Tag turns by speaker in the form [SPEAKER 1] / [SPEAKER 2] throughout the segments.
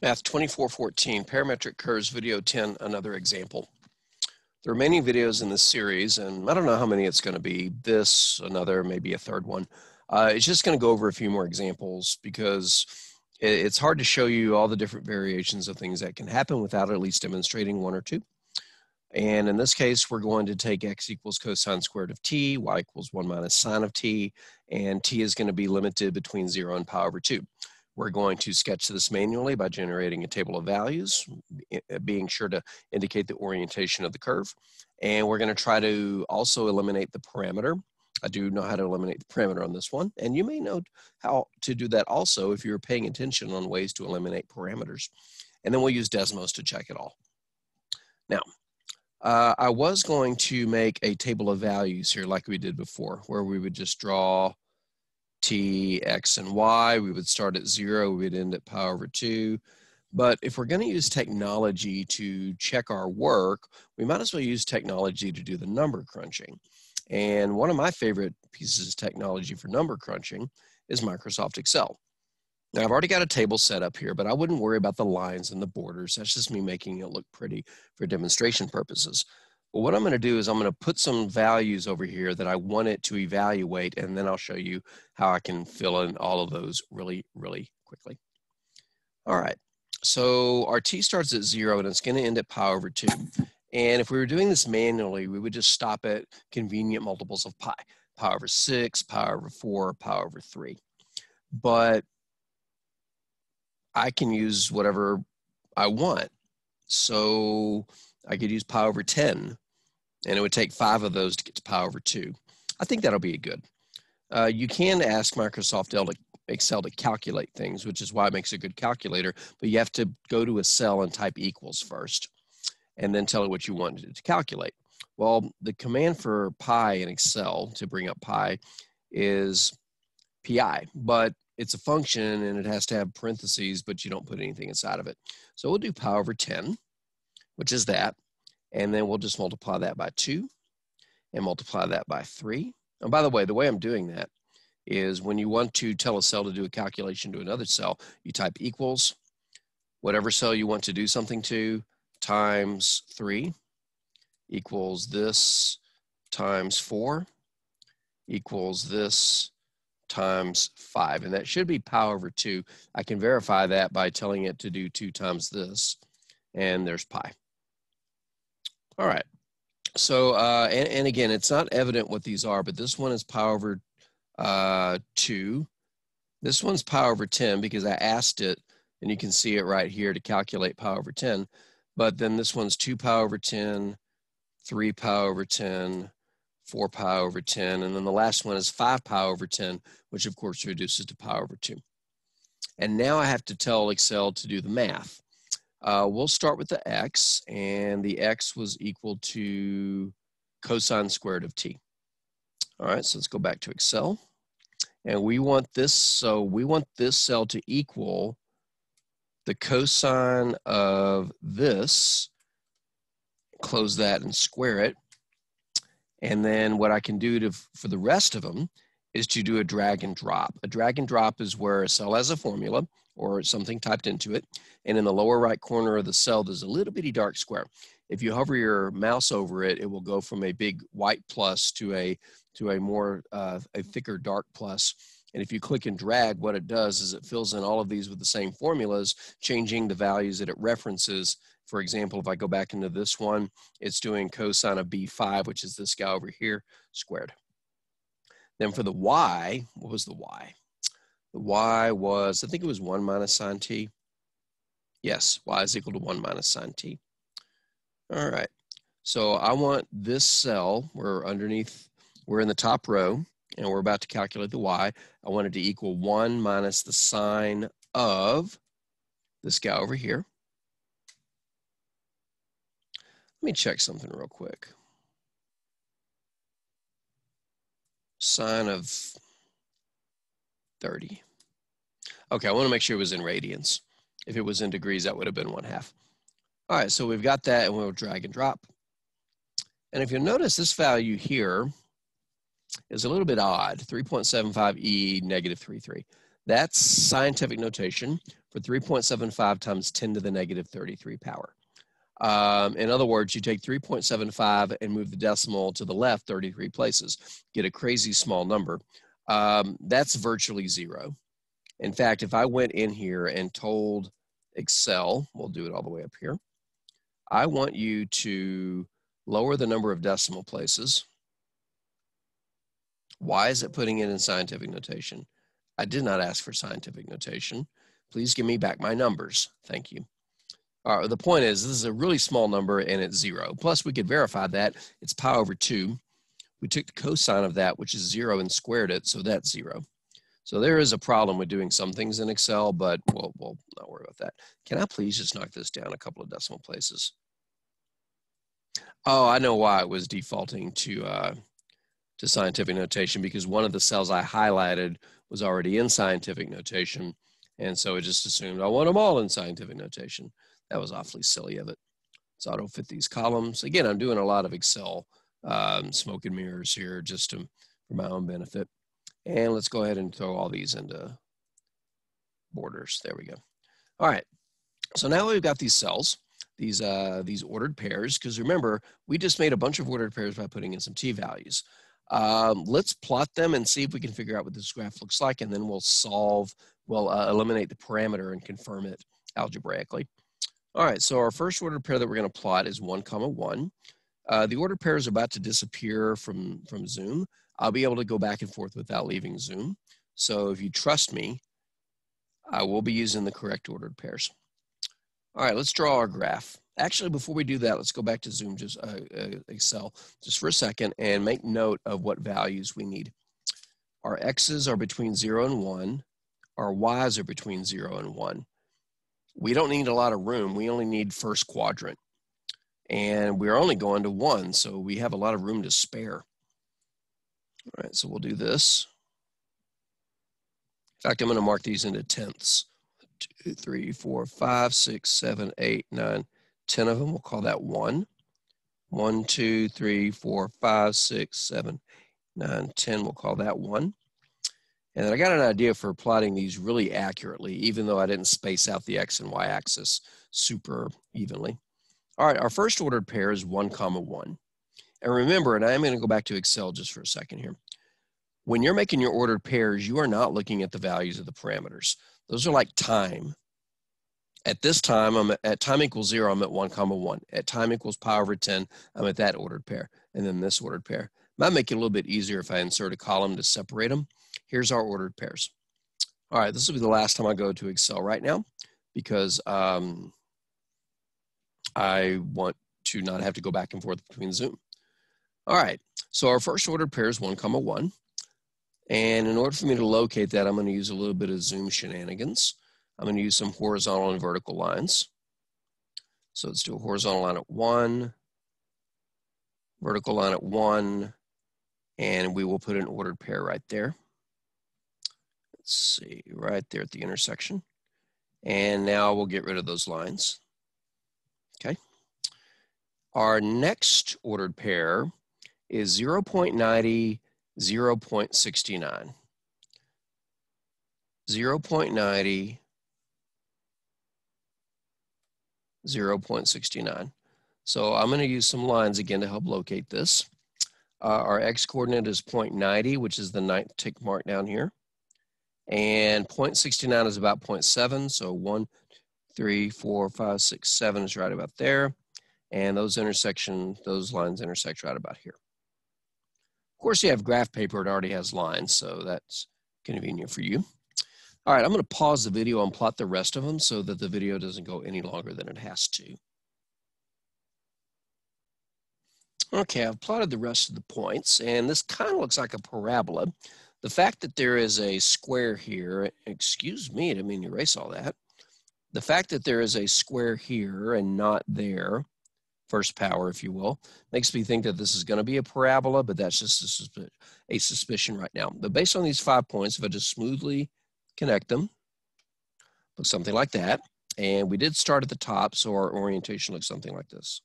[SPEAKER 1] Math 2414, Parametric Curves, Video 10, another example. There are many videos in this series, and I don't know how many it's going to be. This, another, maybe a third one. It's just going to go over a few more examples because it's hard to show you all the different variations of things that can happen without at least demonstrating one or two. And in this case, we're going to take x equals cosine squared of t, y equals 1 minus sine of t, and t is going to be limited between 0 and pi over 2. We're going to sketch this manually by generating a table of values, being sure to indicate the orientation of the curve. And we're going to try to also eliminate the parameter. I do know how to eliminate the parameter on this one, and you may know how to do that also if you're paying attention on ways to eliminate parameters. And then we'll use Desmos to check it all. Now, I was going to make a table of values here like we did before, where we would just draw t, x, and y. We would start at 0, we would end at pi over 2. But if we're going to use technology to check our work, we might as well use technology to do the number crunching. And one of my favorite pieces of technology for number crunching is Microsoft Excel. Now, I've already got a table set up here, but I wouldn't worry about the lines and the borders. That's just me making it look pretty for demonstration purposes. Well, what I'm going to do is I'm going to put some values over here that I want it to evaluate, and then I'll show you how I can fill in all of those really, really quickly. All right, so our t starts at 0, and it's going to end at pi over 2. And if we were doing this manually, we would just stop at convenient multiples of pi. Pi over 6, pi over 4, pi over 3. But I can use whatever I want. So I could use pi over 10, and it would take 5 of those to get to pi over 2. I think that'll be good. You can ask Microsoft Excel to calculate things, which is why it makes a good calculator, but you have to go to a cell and type equals first, and then tell it what you want it to calculate. Well, the command for pi in Excel to bring up pi is pi, but it's a function and it has to have parentheses, but you don't put anything inside of it. So we'll do pi over 10, which is that. And then we'll just multiply that by 2 and multiply that by 3. And by the way I'm doing that is when you want to tell a cell to do a calculation to another cell, you type equals, whatever cell you want to do something to, times 3 equals this times 4 equals this times 5, and that should be pi over 2. I can verify that by telling it to do 2 times this, and there's pi. All right, so, and again, it's not evident what these are, but this one is pi over 2. This one's pi over 10 because I asked it, and you can see it right here to calculate pi over 10, but then this one's 2 pi over 10, 3 pi over 10, 4 pi over 10, and then the last one is 5 pi over 10, which of course reduces to pi over 2. And now I have to tell Excel to do the math. We'll start with the x, and the x was equal to cosine squared of t. All right, so let's go back to Excel. And we want this, so we want this cell to equal the cosine of this, close that and square it. And then what I can do for the rest of them is to do a drag and drop. A drag and drop is where a cell has a formula or something typed into it, and in the lower right corner of the cell, there's a little bitty dark square. If you hover your mouse over it, it will go from a big white plus to a more a thicker dark plus. And if you click and drag, what it does is it fills in all of these with the same formulas, changing the values that it references. For example, if I go back into this one, it's doing cosine of B5, which is this guy over here, squared. Then for the y, what was the y? The y was, I think it was 1 minus sine t. Yes, y is equal to 1 minus sine t. All right, so I want this cell, we're in the top row, and we're about to calculate the y. I want it to equal 1 minus the sine of this guy over here. Let me check something real quick. Sine of 30. Okay, I want to make sure it was in radians. If it was in degrees, that would have been 1/2. All right, so we've got that, and we'll drag and drop. And if you'll notice, this value here is a little bit odd, 3.75 e negative 33. That's scientific notation for 3.75 times 10 to the negative 33 power. In other words, you take 3.75 and move the decimal to the left 33 places, get a crazy small number. That's virtually zero. In fact, if I went in here and told Excel, we'll do it all the way up here, I want you to lower the number of decimal places. Why is it putting it in scientific notation? I did not ask for scientific notation. Please give me back my numbers. Thank you. The point is, this is a really small number and it's zero. Plus, we could verify that it's pi over 2. We took the cosine of that, which is 0, and squared it, so that's 0. So there is a problem with doing some things in Excel, but we'll not worry about that. Can I please just knock this down a couple of decimal places? Oh, I know why it was defaulting to scientific notation, because one of the cells I highlighted was already in scientific notation, and so it just assumed I want them all in scientific notation. That was awfully silly of it. Let's auto fit these columns. Again, I'm doing a lot of Excel smoke and mirrors here just for my own benefit. And let's go ahead and throw all these into borders. There we go. All right. So now we've got these cells, these ordered pairs, because remember, we just made a bunch of ordered pairs by putting in some t-values. Let's plot them and see if we can figure out what this graph looks like, and then we'll eliminate the parameter and confirm it algebraically. All right, so our first ordered pair that we're going to plot is 1, 1. The ordered pair is about to disappear from Zoom. I'll be able to go back and forth without leaving Zoom. So if you trust me, I will be using the correct ordered pairs. All right, let's draw our graph. Actually, before we do that, let's go back to Zoom, just Excel, just for a second, and make note of what values we need. Our x's are between 0 and 1. Our y's are between 0 and 1. We don't need a lot of room. We only need first quadrant. And we're only going to 1, so we have a lot of room to spare. All right, so we'll do this. In fact, I'm going to mark these into tenths. 2, 3, 4, 5, 6, 7, 8, 9, 10 of them. We'll call that 1. 1, 2, 3, 4, 5, 6, 7, 9, 10. We'll call that 1. And then I got an idea for plotting these really accurately, even though I didn't space out the x and y axis super evenly. All right, our first ordered pair is 1, 1. And remember, and I'm going to go back to Excel just for a second here. When you're making your ordered pairs, you are not looking at the values of the parameters. Those are like time. At this time, at time equals 0, I'm at 1, 1. At time equals pi over 10, I'm at that ordered pair. And then this ordered pair. Might make it a little bit easier if I insert a column to separate them. Here's our ordered pairs. All right, this will be the last time I go to Excel right now, because I want to not have to go back and forth between Zoom. All right, so our first ordered pair is 1, 1. And in order for me to locate that, I'm going to use a little bit of Zoom shenanigans. I'm going to use some horizontal and vertical lines. So let's do a horizontal line at 1, vertical line at 1, and we will put an ordered pair right there. Let's see, right there at the intersection. And now we'll get rid of those lines. Okay. Our next ordered pair is 0.90, 0.69. 0.90, 0.69. So I'm going to use some lines again to help locate this. Our x coordinate is 0.90, which is the 9th tick mark down here. And 0.69 is about 0.7. So 1, 3, 4, 5, 6, 7 is right about there. And those lines intersect right about here. Of course, you have graph paper, it already has lines, so that's convenient for you. All right, I'm going to pause the video and plot the rest of them so that the video doesn't go any longer than it has to. Okay, I've plotted the rest of the points, and this kind of looks like a parabola. The fact that there is a square here, excuse me, I didn't mean to erase all that. The fact that there is a square here and not there, first power, if you will, makes me think that this is going to be a parabola, but that's just a suspicion right now. But based on these 5 points, if I just smoothly connect them, looks something like that. And we did start at the top, so our orientation looks something like this.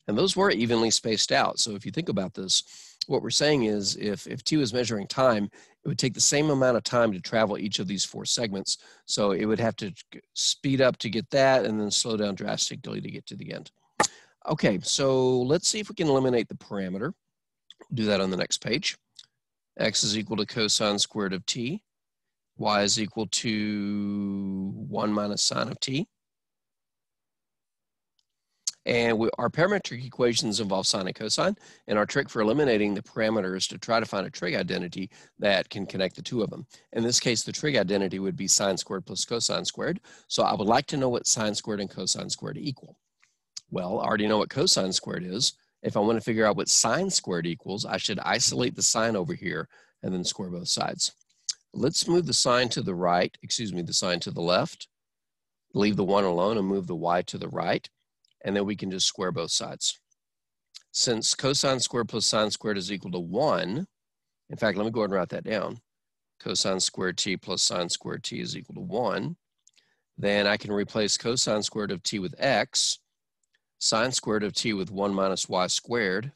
[SPEAKER 1] And those were evenly spaced out. So if you think about this, what we're saying is if t was measuring time, it would take the same amount of time to travel each of these 4 segments. So it would have to speed up to get that and then slow down drastically to get to the end. Okay, so let's see if we can eliminate the parameter. We'll do that on the next page. X is equal to cosine squared of t. Y is equal to 1 minus sine of t. And our parametric equations involve sine and cosine, and our trick for eliminating the parameter is to try to find a trig identity that can connect the 2 of them. In this case, the trig identity would be sine squared plus cosine squared. So I would like to know what sine squared and cosine squared equal. Well, I already know what cosine squared is. If I want to figure out what sine squared equals, I should isolate the sine over here and then square both sides. Let's move the sine to the right, the sine to the left, leave the 1 alone and move the y to the right. And then we can just square both sides. Since cosine squared plus sine squared is equal to 1, in fact, let me go ahead and write that down. Cosine squared t plus sine squared t is equal to 1. Then I can replace cosine squared of t with x, sine squared of t with 1 minus y squared,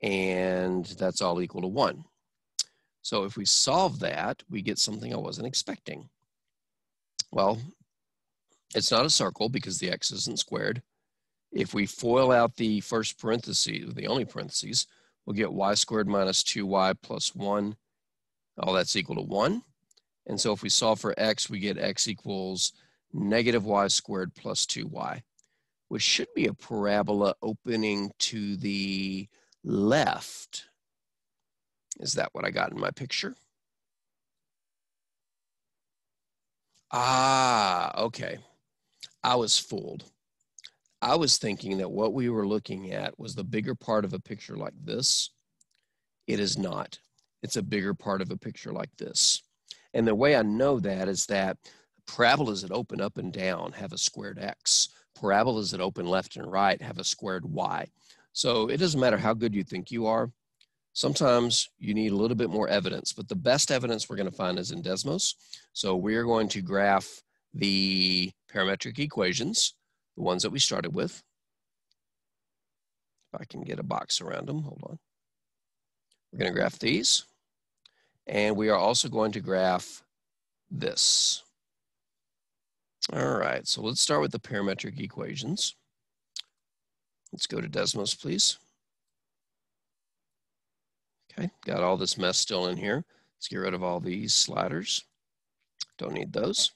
[SPEAKER 1] and that's all equal to 1. So if we solve that, we get something I wasn't expecting. Well, it's not a circle because the x isn't squared. If we FOIL out the first parenthesis, the only parentheses, we'll get y squared minus 2y plus 1. All that's equal to 1. And so if we solve for x, we get x equals negative y squared plus 2y, which should be a parabola opening to the left. Is that what I got in my picture? Ah, okay. I was fooled. I was thinking that what we were looking at was the bigger part of a picture like this. It is not. It's a bigger part of a picture like this. And the way I know that is that parabolas that open up and down have a squared x. Parabolas that open left and right have a squared y. So it doesn't matter how good you think you are. Sometimes you need a little bit more evidence, but the best evidence we're going to find is in Desmos. So we're going to graph the parametric equations, the ones that we started with. If I can get a box around them, hold on. We're going to graph these. And we are also going to graph this. All right, so let's start with the parametric equations. Let's go to Desmos, please. Okay, got all this mess still in here. Let's get rid of all these sliders. Don't need those.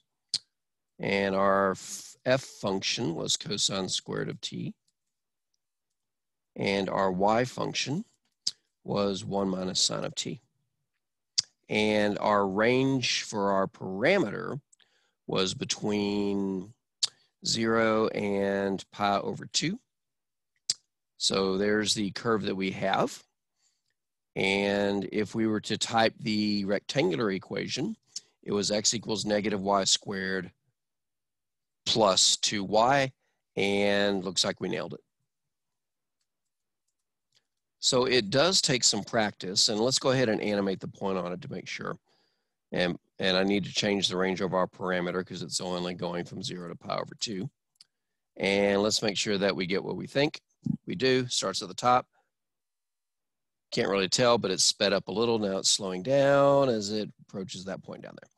[SPEAKER 1] And our f function was cosine squared of t. And our y function was 1 minus sine of t. And our range for our parameter was between 0 and pi over 2. So there's the curve that we have. And if we were to type the rectangular equation, it was x equals negative y squared plus 2y, and looks like we nailed it. So it does take some practice, and let's go ahead and animate the point on it to make sure. And I need to change the range of our parameter because it's only going from 0 to pi over 2. And let's make sure that we get what we think. We do. Starts at the top. Can't really tell, but it's sped up a little. Now it's slowing down as it approaches that point down there.